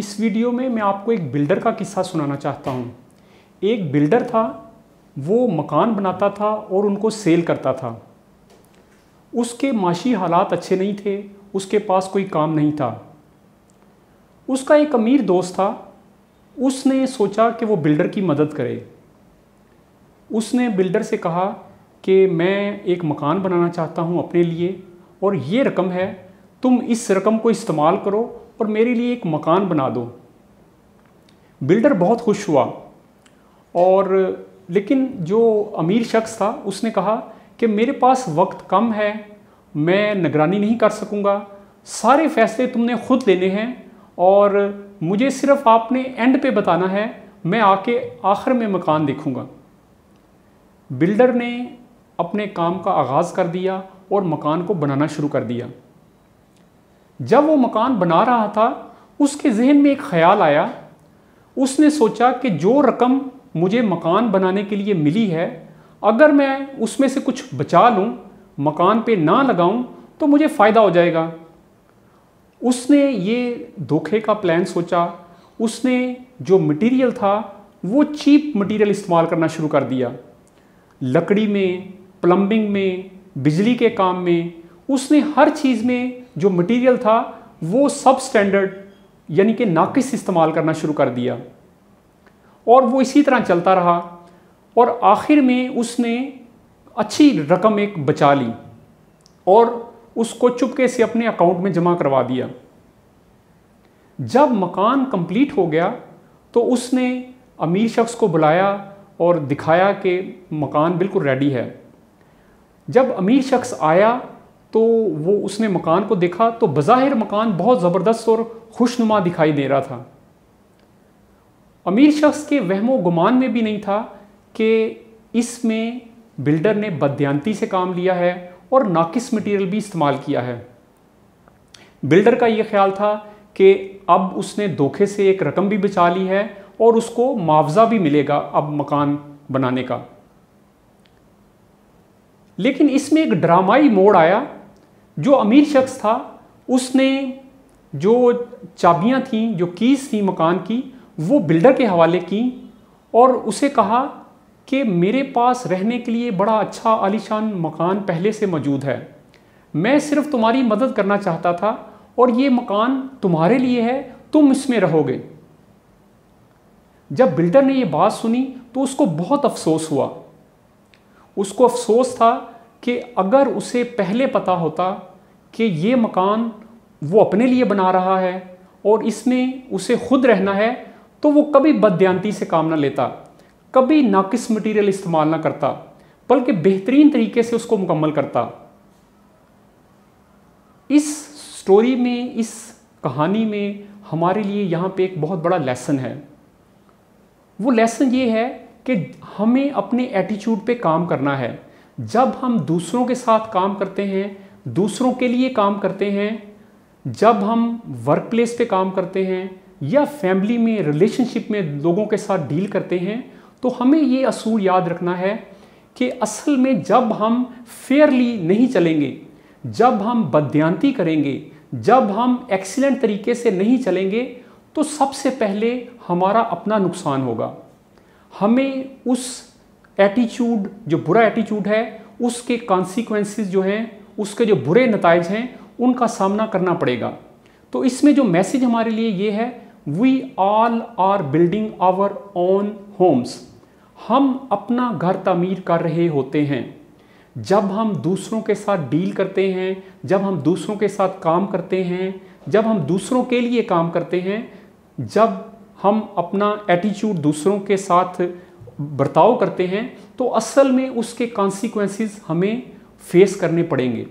इस वीडियो में मैं आपको एक बिल्डर का किस्सा सुनाना चाहता हूँ। एक बिल्डर था, वो मकान बनाता था और उनको सेल करता था। उसके माशी हालात अच्छे नहीं थे, उसके पास कोई काम नहीं था। उसका एक अमीर दोस्त था, उसने सोचा कि वो बिल्डर की मदद करे। उसने बिल्डर से कहा कि मैं एक मकान बनाना चाहता हूँ अपने लिए और ये रकम है, तुम इस रकम को इस्तेमाल करो और मेरे लिए एक मकान बना दो। बिल्डर बहुत खुश हुआ और लेकिन जो अमीर शख्स था उसने कहा कि मेरे पास वक्त कम है, मैं निगरानी नहीं कर सकूंगा, सारे फैसले तुमने खुद लेने हैं और मुझे सिर्फ आपने एंड पे बताना है, मैं आके आखिर में मकान देखूंगा। बिल्डर ने अपने काम का आगाज़ कर दिया और मकान को बनाना शुरू कर दिया। जब वो मकान बना रहा था, उसके जहन में एक ख्याल आया। उसने सोचा कि जो रकम मुझे मकान बनाने के लिए मिली है, अगर मैं उसमें से कुछ बचा लूँ, मकान पे ना लगाऊं, तो मुझे फ़ायदा हो जाएगा। उसने ये धोखे का प्लान सोचा। उसने जो मटेरियल था वो चीप मटेरियल इस्तेमाल करना शुरू कर दिया। लकड़ी में, प्लम्बिंग में, बिजली के काम में, उसने हर चीज़ में जो मटेरियल था वो सब स्टैंडर्ड यानी कि नाकिस इस्तेमाल करना शुरू कर दिया और वो इसी तरह चलता रहा और आखिर में उसने अच्छी रकम एक बचा ली और उसको चुपके से अपने अकाउंट में जमा करवा दिया। जब मकान कंप्लीट हो गया तो उसने अमीर शख्स को बुलाया और दिखाया कि मकान बिल्कुल रेडी है। जब अमीर शख्स आया तो वो उसने मकान को देखा तो बज़ाहिर मकान बहुत ज़बरदस्त और खुशनुमा दिखाई दे रहा था। अमीर शख्स के वहमो गुमान में भी नहीं था कि इसमें बिल्डर ने बददियानती से काम लिया है और नाकिस मटेरियल भी इस्तेमाल किया है। बिल्डर का ये ख्याल था कि अब उसने धोखे से एक रकम भी बचा ली है और उसको मुआवजा भी मिलेगा अब मकान बनाने का। लेकिन इसमें एक ड्रामाई मोड़ आया। जो अमीर शख्स था उसने जो चाबियां थीं, जो कीज़ थी मकान की, वो बिल्डर के हवाले की और उसे कहा कि मेरे पास रहने के लिए बड़ा अच्छा आलीशान मकान पहले से मौजूद है, मैं सिर्फ तुम्हारी मदद करना चाहता था और ये मकान तुम्हारे लिए है, तुम इसमें रहोगे। जब बिल्डर ने ये बात सुनी तो उसको बहुत अफसोस हुआ। उसको अफसोस था कि अगर उसे पहले पता होता कि ये मकान वो अपने लिए बना रहा है और इसमें उसे खुद रहना है, तो वो कभी बददियानती से काम ना लेता, कभी नाकिस मटेरियल इस्तेमाल ना करता, बल्कि बेहतरीन तरीके से उसको मुकम्मल करता। इस स्टोरी में, इस कहानी में हमारे लिए यहाँ पे एक बहुत बड़ा लेसन है। वो लेसन ये है कि हमें अपने एटीट्यूड पे काम करना है। जब हम दूसरों के साथ काम करते हैं, दूसरों के लिए काम करते हैं, जब हम वर्क प्लेस पे काम करते हैं या फैमिली में, रिलेशनशिप में लोगों के साथ डील करते हैं, तो हमें ये असूल याद रखना है कि असल में जब हम फेयरली नहीं चलेंगे, जब हम बददियानती करेंगे, जब हम एक्सीलेंट तरीके से नहीं चलेंगे, तो सबसे पहले हमारा अपना नुकसान होगा। हमें उस एटीट्यूड, जो बुरा एटीट्यूड है, उसके कॉन्सिक्वेंसेस जो हैं, उसके जो बुरे नताइज हैं, उनका सामना करना पड़ेगा। तो इसमें जो मैसेज हमारे लिए ये है, we all are building our own homes. हम अपना घर तामीर कर रहे होते हैं। जब हम दूसरों के साथ डील करते हैं, जब हम दूसरों के साथ काम करते हैं, जब हम दूसरों के लिए काम करते हैं, जब हम अपना एटीट्यूड दूसरों के साथ बर्ताव करते हैं, तो असल में उसके कॉन्सिक्वेंसेस हमें फेस करने पड़ेंगे।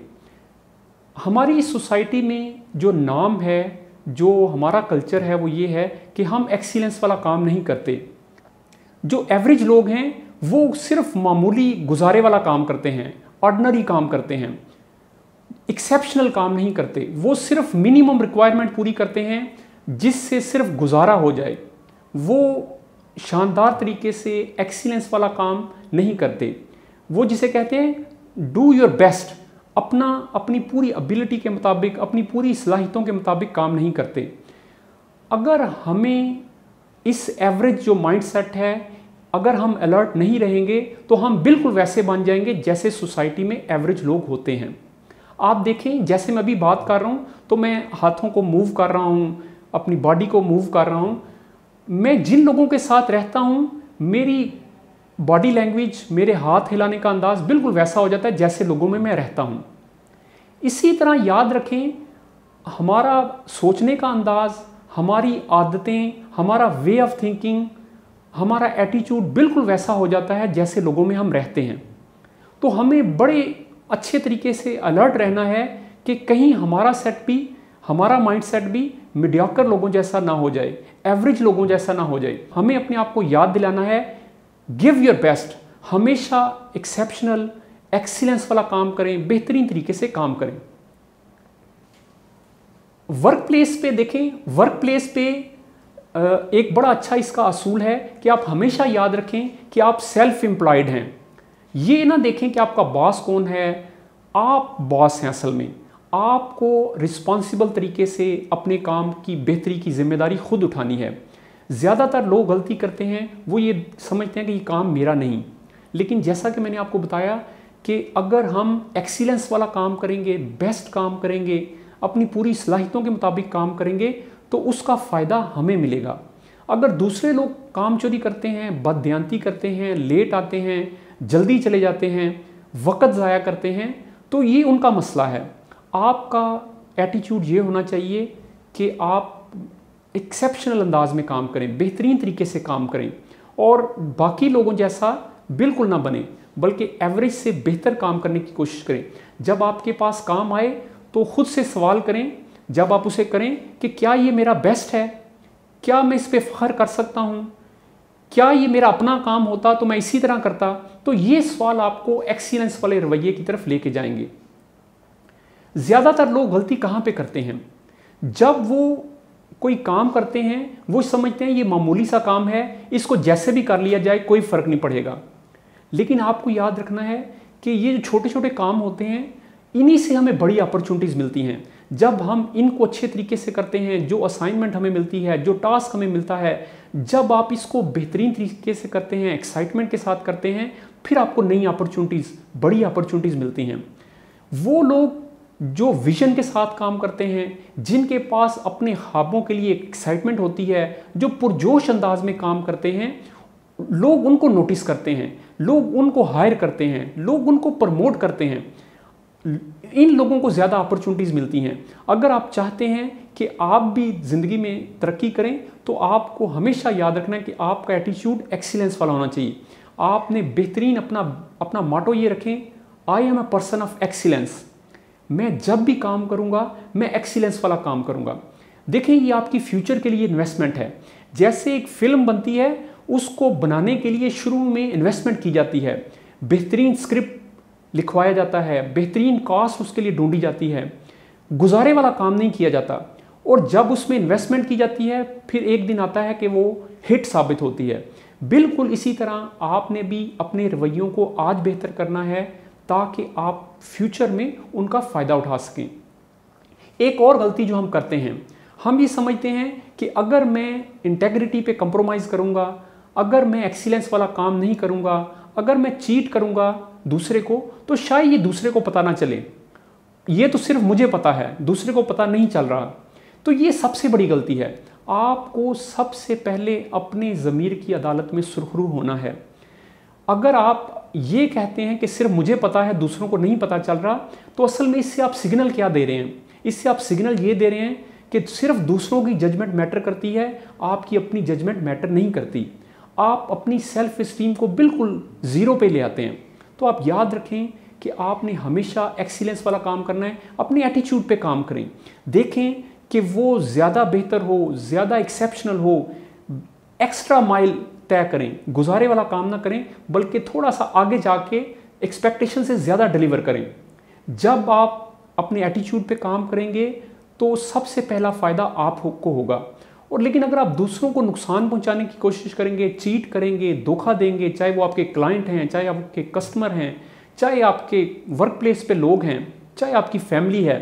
हमारी इस सोसाइटी में जो नाम है, जो हमारा कल्चर है, वो ये है कि हम एक्सीलेंस वाला काम नहीं करते। जो एवरेज लोग हैं वो सिर्फ मामूली गुजारे वाला काम करते हैं, ऑर्डिनरी काम करते हैं, एक्सेप्शनल काम नहीं करते। वो सिर्फ मिनिमम रिक्वायरमेंट पूरी करते हैं जिससे सिर्फ गुजारा हो जाए। वो शानदार तरीके से एक्सीलेंस वाला काम नहीं करते। वो जिसे कहते हैं डू योर बेस्ट, अपनी पूरी एबिलिटी के मुताबिक, अपनी पूरी सलाहियतों के मुताबिक काम नहीं करते। अगर हमें इस एवरेज जो माइंडसेट है, अगर हम अलर्ट नहीं रहेंगे तो हम बिल्कुल वैसे बन जाएंगे जैसे सोसाइटी में एवरेज लोग होते हैं। आप देखें, जैसे मैं अभी बात कर रहा हूँ तो मैं हाथों को मूव कर रहा हूँ, अपनी बॉडी को मूव कर रहा हूँ। मैं जिन लोगों के साथ रहता हूँ, मेरी बॉडी लैंग्वेज, मेरे हाथ हिलाने का अंदाज बिल्कुल वैसा हो जाता है जैसे लोगों में मैं रहता हूँ। इसी तरह याद रखें, हमारा सोचने का अंदाज, हमारी आदतें, हमारा वे ऑफ थिंकिंग, हमारा एटीट्यूड बिल्कुल वैसा हो जाता है जैसे लोगों में हम रहते हैं। तो हमें बड़े अच्छे तरीके से अलर्ट रहना है कि कहीं हमारा सेट भी, हमारा माइंडसेट भी मीडियोकर लोगों जैसा ना हो जाए, एवरेज लोगों जैसा ना हो जाए। हमें अपने आप को याद दिलाना है, गिव योर बेस्ट, हमेशा एक्सेप्शनल, एक्सीलेंस वाला काम करें, बेहतरीन तरीके से काम करें। वर्क प्लेस पे देखें, वर्क प्लेस पे एक बड़ा अच्छा इसका असूल है कि आप हमेशा याद रखें कि आप सेल्फ एम्प्लॉयड हैं। ये ना देखें कि आपका बॉस कौन है, आप बॉस हैं। असल में आपको रिस्पॉन्सिबल तरीके से अपने काम की बेहतरी की जिम्मेदारी खुद उठानी है। ज़्यादातर लोग गलती करते हैं, वो ये समझते हैं कि ये काम मेरा नहीं। लेकिन जैसा कि मैंने आपको बताया कि अगर हम एक्सीलेंस वाला काम करेंगे, बेस्ट काम करेंगे, अपनी पूरी सलाहियतों के मुताबिक काम करेंगे तो उसका फ़ायदा हमें मिलेगा। अगर दूसरे लोग काम चोरी करते हैं, बददियानती करते हैं, लेट आते हैं, जल्दी चले जाते हैं, वक़्त ज़ाया करते हैं, तो ये उनका मसला है। आपका एटीट्यूड ये होना चाहिए कि आप एक्सेप्शनल अंदाज में काम करें, बेहतरीन तरीके से काम करें और बाकी लोगों जैसा बिल्कुल ना बने, बल्कि एवरेज से बेहतर काम करने की कोशिश करें। जब आपके पास काम आए तो खुद से सवाल करें, जब आप उसे करें, कि क्या ये मेरा बेस्ट है, क्या मैं इस पे फ़ख्र कर सकता हूँ, क्या ये मेरा अपना काम होता तो मैं इसी तरह करता। तो ये सवाल आपको एक्सीलेंस वाले रवैये की तरफ लेके जाएंगे। ज़्यादातर लोग गलती कहाँ पे करते हैं, जब वो कोई काम करते हैं वो समझते हैं ये मामूली सा काम है, इसको जैसे भी कर लिया जाए कोई फ़र्क नहीं पड़ेगा। लेकिन आपको याद रखना है कि ये जो छोटे छोटे काम होते हैं, इन्हीं से हमें बड़ी अपॉर्चुनिटीज़ मिलती हैं। जब हम इनको अच्छे तरीके से करते हैं, जो असाइनमेंट हमें मिलती है, जो टास्क हमें मिलता है, जब आप इसको बेहतरीन तरीके से करते हैं, एक्साइटमेंट के साथ करते हैं, फिर आपको नई अपॉर्चुनिटीज़, बड़ी अपॉर्चुनिटीज़ मिलती हैं। वो लोग जो विजन के साथ काम करते हैं, जिनके पास अपने ख्वाबों के लिए एक्साइटमेंट होती है, जो पुरजोश अंदाज में काम करते हैं, लोग उनको नोटिस करते हैं, लोग उनको हायर करते हैं, लोग उनको प्रमोट करते हैं। इन लोगों को ज़्यादा अपॉर्चुनिटीज़ मिलती हैं। अगर आप चाहते हैं कि आप भी ज़िंदगी में तरक्की करें तो आपको हमेशा याद रखना है कि आपका एटीट्यूड एक्सीलेंस वाला होना चाहिए। आपने बेहतरीन अपना मोटो ये रखें, I am a person of excellence. मैं जब भी काम करूंगा मैं एक्सीलेंस वाला काम करूंगा। देखें, ये आपकी फ्यूचर के लिए इन्वेस्टमेंट है। जैसे एक फिल्म बनती है, उसको बनाने के लिए शुरू में इन्वेस्टमेंट की जाती है, बेहतरीन स्क्रिप्ट लिखवाया जाता है, बेहतरीन कास्ट उसके लिए ढूंढी जाती है, गुजारे वाला काम नहीं किया जाता। और जब उसमें इन्वेस्टमेंट की जाती है फिर एक दिन आता है कि वो हिट साबित होती है। बिल्कुल इसी तरह आपने भी अपने रवैयों को आज बेहतर करना है ताकि आप फ्यूचर में उनका फ़ायदा उठा सकें। एक और गलती जो हम करते हैं, हम ये समझते हैं कि अगर मैं इंटेग्रिटी पे कंप्रोमाइज़ करूँगा, अगर मैं एक्सीलेंस वाला काम नहीं करूँगा, अगर मैं चीट करूँगा दूसरे को, तो शायद ये दूसरे को पता ना चले, ये तो सिर्फ मुझे पता है, दूसरे को पता नहीं चल रहा। तो ये सबसे बड़ी गलती है। आपको सबसे पहले अपने ज़मीर की अदालत में सुरखरू होना है। अगर आप ये कहते हैं कि सिर्फ मुझे पता है, दूसरों को नहीं पता चल रहा, तो असल में इससे आप सिग्नल क्या दे रहे हैं? इससे आप सिग्नल ये दे रहे हैं कि सिर्फ दूसरों की जजमेंट मैटर करती है, आपकी अपनी जजमेंट मैटर नहीं करती। आप अपनी सेल्फ इस्टीम को बिल्कुल ज़ीरो पे ले आते हैं। तो आप याद रखें कि आपने हमेशा एक्सीलेंस वाला काम करना है। अपने एटीट्यूड पे काम करें, देखें कि वो ज़्यादा बेहतर हो, ज़्यादा एक्सेप्शनल हो, एक्स्ट्रा माइल तय करें, गुजारे वाला काम ना करें, बल्कि थोड़ा सा आगे जाके एक्सपेक्टेशन से ज़्यादा डिलीवर करें। जब आप अपने एटीट्यूड पे काम करेंगे तो सबसे पहला फ़ायदा आपको होगा। और लेकिन अगर आप दूसरों को नुकसान पहुंचाने की कोशिश करेंगे, चीट करेंगे, धोखा देंगे, चाहे वो आपके क्लाइंट हैं, चाहे आपके कस्टमर हैं, चाहे आपके वर्क प्लेस पे लोग हैं, चाहे आपकी फैमिली है,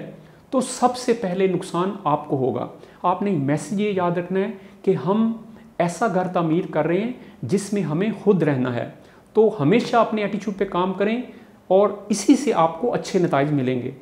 तो सबसे पहले नुकसान आपको होगा। आपने मैसेज ये याद रखना है कि हम ऐसा घर तामीर कर रहे हैं जिसमें हमें खुद रहना है। तो हमेशा अपने एटीट्यूड पे काम करें और इसी से आपको अच्छे नताइज मिलेंगे।